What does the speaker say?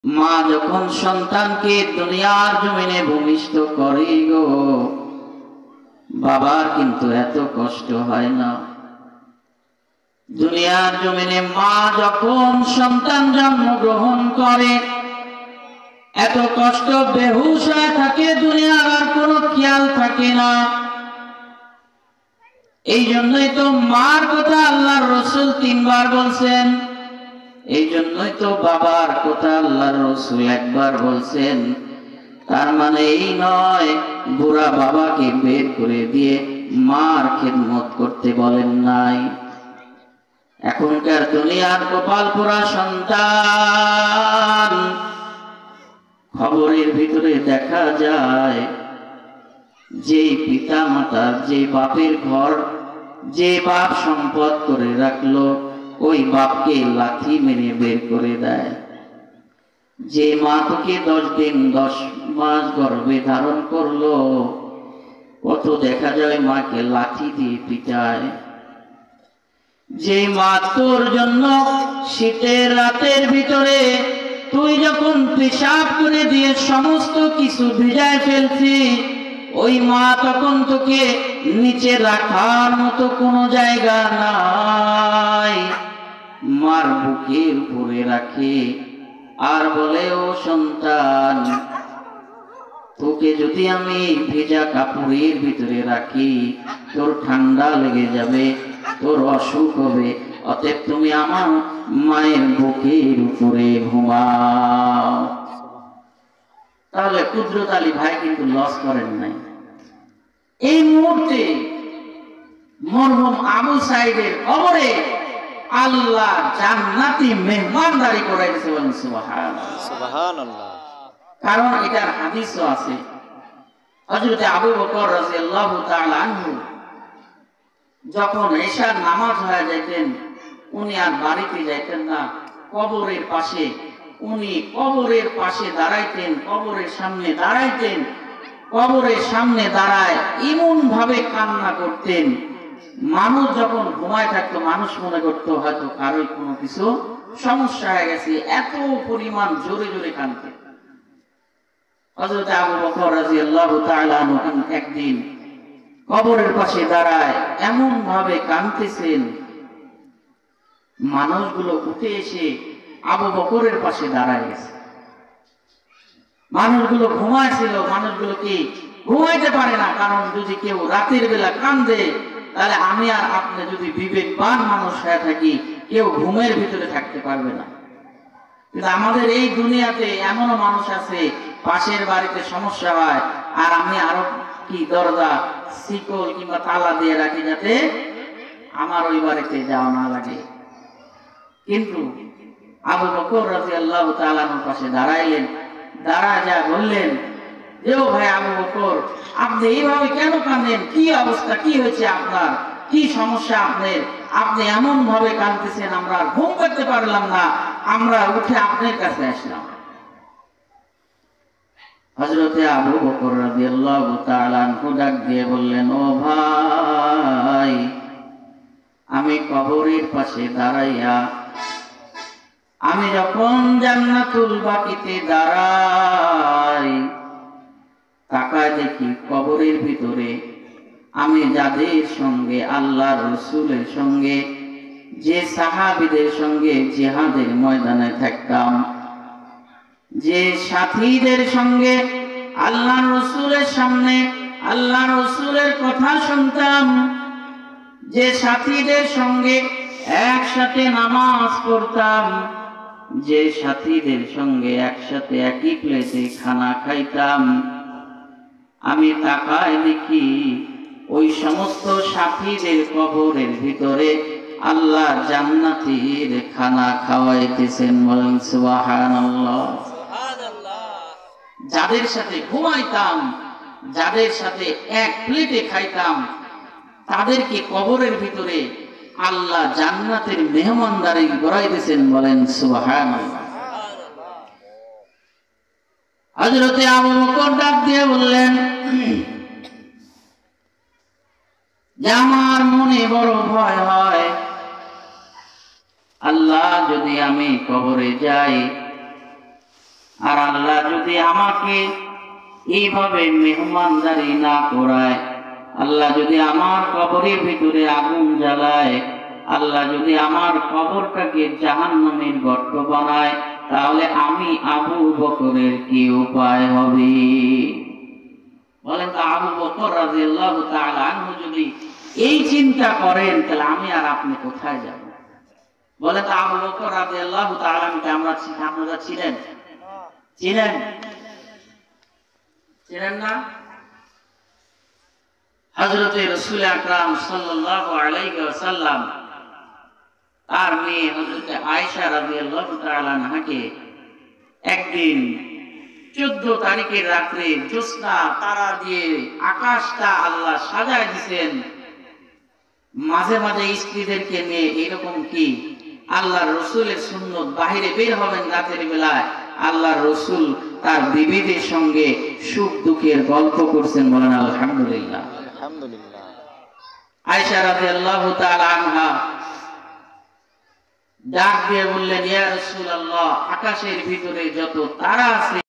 মা যখন সন্তানকে দুনিয়ার জমিনে ভূমিষ্ঠ করে গো, বাবার কিন্তু এত কষ্ট হয় না। দুনিয়ার জমিনে মা যখন সন্তান জন্মগ্রহণ করে এত কষ্ট, বেহুশ হয়ে থাকে, দুনিয়ার আর কোনো খেয়াল থাকে না। এই জন্যই তো মার কথা আল্লাহর রাসূল 3 বার বলছেন, এই জন্যই তো বাবার কথা আল্লাহর রাসূল 1 বার বলছেন। তার মানে এই নয় বুড়া বাবাকে বের করে দিয়ে মার খেদমত করতে বলেন নাই। এখনকার দুনিয়ার কপাল পোড়া সন্তান, খবরের ভিতরে দেখা যায় যে পিতা মাতার, যে বাপের ঘর, যে বাপ সম্পদ করে রাখলো, ওই বাপকে লাথি মেরে বের করে দেয়। যে মা তোকে 10 দিন 10 মাস গর্ভে ধারণ করলো, কত দেখা যায় মাকে লাথি দিয়ে পিটায়। যে মা তোর জন্য শীতের রাতের ভিতরে তুই যখন পেশাব করে দিয়ে সমস্ত কিছু ভিজায় ফেলছি, ওই মা তখন তোকে নিচে রাখার মতো কোনো জায়গা নাই, মার বুকের উপরে রাখে আর বলে, ও সন্তান, তোকে যদি আমি ভেজা কাপড়ের ভিতরে রাখি তোর ঠান্ডা লেগে যাবে, তোর অসুখ হবে, অতএব তুমি আমার মায়ের বুকের উপরে ঘুমাও। তাহলে কুদরত আলী ভাই কিন্তু লস করেন নাই। এই মুহূর্তে মরহুম আবু সাইদের কবরে আল্লাহ জান্নাতি মেহমানদারি করাইছে, বলেন সুবহানাল্লাহ সুবহানাল্লাহ। কারণ এটার হাদিসও আছে। হযরত আবু বকর রাদিয়াল্লাহু তাআলা আনহু যখন এশার নামাজ হয়ে যাইতেন, উনি আর বাড়িতে যাইতেন না, কবরের পাশে উনি কবরের পাশে দাঁড়াইতেন, কবরের সামনে দাঁড়াইতেন, কবরের সামনে দাঁড়ায় এমন ভাবে কান্না করতেন, মানুষ যখন ঘুমায় থাকতো মানুষ মনে করতো হয়তো কারোই কোনো কিছু সমস্যা হয়ে গেছে, এত পরিমাণ জোরে জোরে কাঁদতেন। হযরত আবু বকর রাদিয়াল্লাহু তাআলা আনহু একদিন কবরের পাশে দাঁড়ায় এমন ভাবে কাঁদতেছেন, মানুষগুলো উঠে এসে আবু বকরের পাশে দাঁড়ায় গেছে। মানুষগুলো ঘুমাইছিল, মানুষগুলো কি ঘুমাইতে পারে না, কারণ যদি কেউ রাতের বেলা কান্দে তাহলে আমি আর আপনি যদি বিবেকবান মানুষ হয়ে থাকি, কেউ ঘুমের ভিতরে থাকতে পারবে না। কিন্তু আমাদের এই দুনিয়াতে এমনও মানুষ আছে, পাশের বাড়িতে সমস্যা হয় আর আমি আরো কি দরজা শিকল কিংবা তালা দিয়ে রাখি যাতে আমার ওই বাড়িতে যাওয়া না লাগে। কিন্তু আবু বকর রাদিয়াল্লাহু তাআলা আনহুর পাশে দাঁড়াইলেন, দাঁড়ায় যা বললেন যে, ও ভাই আবু বকর, আপনি এইভাবে কেন কাঁদেন? কি অবস্থা, কি হয়েছে আপনার, কি সমস্যা আপনার? আপনি এমন ভাবে কাঁদতেছেন, আমরা ঘুম করতে পারলাম না, আমরা উঠে আপনার কাছে আসলাম। হযরতে আবু বকর রাদিয়াল্লাহু তাআলা আনহু ডাক দিয়ে বললেন, ও ভাই, আমি কবরের পাশে দাঁড়াইয়া আমি যখন জান্নাতুল বাকিতে দাঁড়াই, তাকায় দেখি কবরের ভিতরে আমি যাদের সঙ্গে আল্লাহর রাসূলের সঙ্গে, যে সাহাবীদের সঙ্গে জিহাদের ময়দানে থাকতাম, যে সাথীদের সঙ্গে আল্লাহর রাসূলের সামনে আল্লাহর রাসূলের কথা শুনতাম, যে সাথীদের সঙ্গে একসাথে নামাজ পড়তাম, যে সাথীদের সঙ্গে একসাথে একই প্লেটে খানা খাইতাম, আমি তাকায় দেখি ওই সমস্ত সাথীদের কবরের ভিতরে আল্লাহ জান্নাতীর খানা খাওয়াইতেছেন, বলেন সুবহানাল্লাহ। যাদের সাথে ঘুমাইতাম, যাদের সাথে এক প্লেটে খাইতাম, তাদেরকে কবরের ভিতরে আল্লাহ জান্নাতের মেহমানদারি করাইতেছেন, বলেন সুবহানাল্লাহ। হযরতে আবু বকর ডাক দিয়ে বললেন যে, আমার মনে বড় ভয় হয়, আল্লাহ যদি আমি কবরে যাই আর আল্লাহ যদি আমাকে এইভাবে মেহমানদারি না করায়, আল্লাহ যদি আমার কবরের ভিতরে আগুন জ্বালায়, আল্লাহ যদি আমার কবরটাকে জাহান্নামের গর্ত বানায়, তাহলে আমি আবু বকরের কি উপায় হবে? বলেন তো, আবু বকর রাদিয়াল্লাহু তাআলা আনহু যদি এই চিন্তা করেন, তাহলে আমি আর আপনি কোথায় যাব? বলেন তো, আবু বকর রাদিয়াল্লাহু তাআলা আনহুকে আপনারা ছিলেন? ছিলেন না? হযরত রাসূল আকরাম সাল্লাল্লাহু আলাইহি ওয়াসাল্লাম তার মেয়ে হযরত আয়েশা রাদিয়াল্লাহু তাআলা আনহাকে একদিন 14 তারিখের রাত্রে জ্যোৎস্না তারা দিয়ে আকাশটা আল্লাহ সাজায় দিয়েছেন। মাঝে মাঝে স্ত্রীদেরকে নিয়ে এরকম কি আল্লাহর রাসূলের সুন্নত, বাহিরে বের হবেন রাতের বেলায়, আল্লাহর রাসূল তার বিবিদের সঙ্গে সুখ দুঃখের গল্প করছেন। বলেন আলহামদুলিল্লাহ। আলহামদুলিল্লাহ। আয়েশা রাদিয়াল্লাহু তাআলা আনহা ডাক দিয়ে বললেন, ইয়া রাসূলুল্লাহ, আকাশের ভিতরে যত তারা আছে